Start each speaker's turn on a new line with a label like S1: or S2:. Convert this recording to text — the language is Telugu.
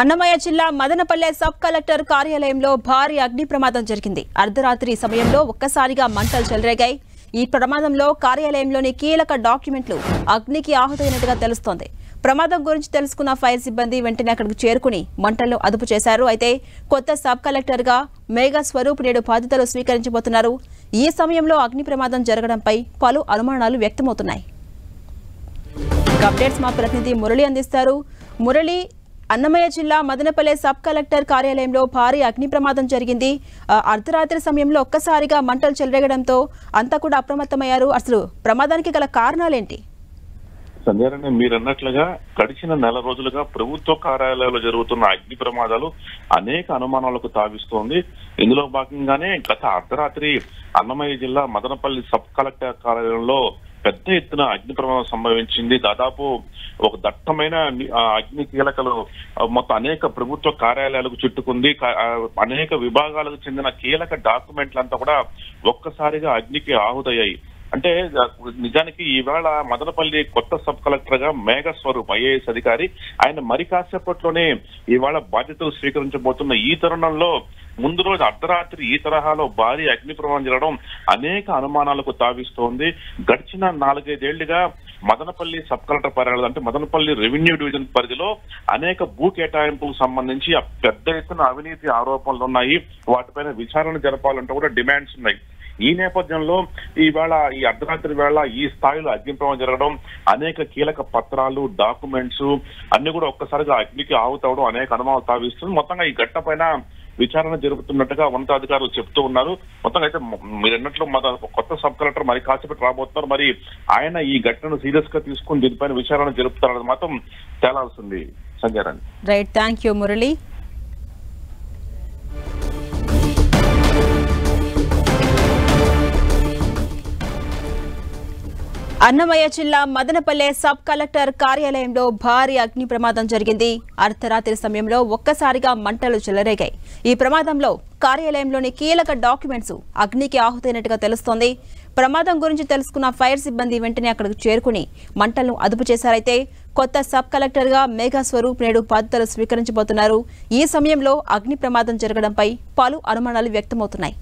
S1: అన్నమయ్య జిల్లా మదనపల్లె సబ్ కలెక్టర్ కార్యాలయంలో భారీ అగ్ని ప్రమాదం జరిగింది. అర్ధరాత్రి సమయంలో ఒక్కసారిగా మంటలు చెలరేగాయి. ఈ ప్రమాదంలో కార్యాలయంలోని కీలక డాక్యుమెంట్లు అగ్నికి ఆహుతైనట్టుగా తెలుస్తోంది. ప్రమాదం గురించి తెలుసుకున్న ఫైర్ సిబ్బంది వెంటనే అక్కడికి చేరుకుని మంటలను అదుపు చేశారు. అయితే కొత్త సబ్ కలెక్టర్ గా మేఘా స్వరూప్ నేడు బాధ్యతలు స్వీకరించబోతున్నారు. ఈ సమయంలో అగ్ని ప్రమాదం జరగడంపై పలు అనుమానాలు వ్యక్తమవుతున్నాయి. అప్డేట్స్ మా ప్రతినిధి మురళి అందిస్తారు. మురళి, అన్నమయ్య జిల్లా మదనపల్లె సబ్ కలెక్టర్ కార్యాలయంలో భారీ అగ్ని ప్రమాదం జరిగింది. అర్ధరాత్రి సమయంలో ఒక్కసారిగా మంటలు చెలరేగడంతో అంతా కూడా అప్రమత్తమయ్యారు. అసలు ప్రమాదానికి గల కారణాలేంటి?
S2: సంధ్యారాణి, మీరు అన్నట్లుగా గడిచిన నెల రోజులుగా ప్రభుత్వ కార్యాలయాల్లో జరుగుతున్న అగ్ని ప్రమాదాలు అనేక అనుమానాలకు తావిస్తోంది. ఇందులో భాగంగానే గత అర్ధరాత్రి అన్నమయ్య జిల్లా మదనపల్లి సబ్ కలెక్టర్ కార్యాలయంలో పెద్ద ఎత్తున అగ్ని ప్రమాదం సంభవించింది. దాదాపు ఒక దట్టమైన అగ్ని కీలకలు మొత్తం అనేక ప్రభుత్వ కార్యాలయాలకు చుట్టుకుంది. అనేక విభాగాలకు చెందిన కీలక డాక్యుమెంట్లంతా కూడా ఒక్కసారిగా అగ్నికి ఆహుతయ్యాయి. అంటే నిజానికి ఈవేళ మదనపల్లి కొత్త సబ్ కలెక్టర్ గా మేఘా స్వరూప్ ఐఏఎస్ అధికారి, ఆయన మరి కాసేపట్లోనే ఇవాళ బాధ్యతలు స్వీకరించబోతున్న ఈ తరుణంలో ముందు రోజు అర్ధరాత్రి ఈ తరహాలో భారీ అగ్ని ప్రమాదం జరగడం అనేక అనుమానాలకు తావిస్తోంది. గడిచిన 4-5 ఏళ్లుగా మదనపల్లి సబ్ కలెక్టర్ కార్యాలయం అంటే మదనపల్లి రెవెన్యూ డివిజన్ పరిధిలో అనేక భూ కేటాయింపులకు సంబంధించి పెద్ద ఎత్తున అవినీతి ఆరోపణలు ఉన్నాయి. వాటిపైన విచారణ జరపాలంటే కూడా డిమాండ్స్ ఉన్నాయి. ఈ నేపథ్యంలో ఈవేళ ఈ అర్ధరాత్రి వేళ ఈ స్థాయిలో అగ్ని ప్రమాదం జరగడం, అనేక కీలక పత్రాలు, డాక్యుమెంట్స్ అన్ని కూడా ఒక్కసారిగా అగ్నికి ఆహుతవడం అనేక అనుమానాలు తావిస్తుంది. మొత్తంగా ఈ ఘటన పైన విచారణ జరుపుతున్నట్టుగా ఉన్నతాధికారులు చెప్తూ ఉన్నారు. మొత్తంగా అయితే మీరు అన్నట్లు కొత్త సబ్ కలెక్టర్ మరి కాసేపటి రాబోతున్నారు. మరి ఆయన ఈ ఘటనను సీరియస్ గా తీసుకుని దీనిపైన విచారణ జరుపుతారని మాత్రం తేలాల్సింది. Sanjay.
S1: Right, thank you Murali. Annamayya జిల్లా మదనపల్లె సబ్ కలెక్టర్ కార్యాలయంలో భారీ అగ్ని ప్రమాదం జరిగింది. అర్ధరాత్రి సమయంలో ఒక్కసారిగా మంటలు చెలరేగాయి. ఈ ప్రమాదంలో కార్యాలయంలోని కీలక డాక్యుమెంట్స్ అగ్నికి ఆహుతైనట్టుగా తెలుస్తోంది. ప్రమాదం గురించి తెలుసుకున్న ఫైర్ సిబ్బంది వెంటనే అక్కడికి చేరుకుని మంటలను అదుపు చేశారైతే కొత్త సబ్ కలెక్టర్ గా మేఘా స్వరూప్ నేడు బాధ్యతలు స్వీకరించబోతున్నారు. ఈ సమయంలో అగ్ని ప్రమాదం జరగడంపై పలు అనుమానాలు వ్యక్తమవుతున్నాయి.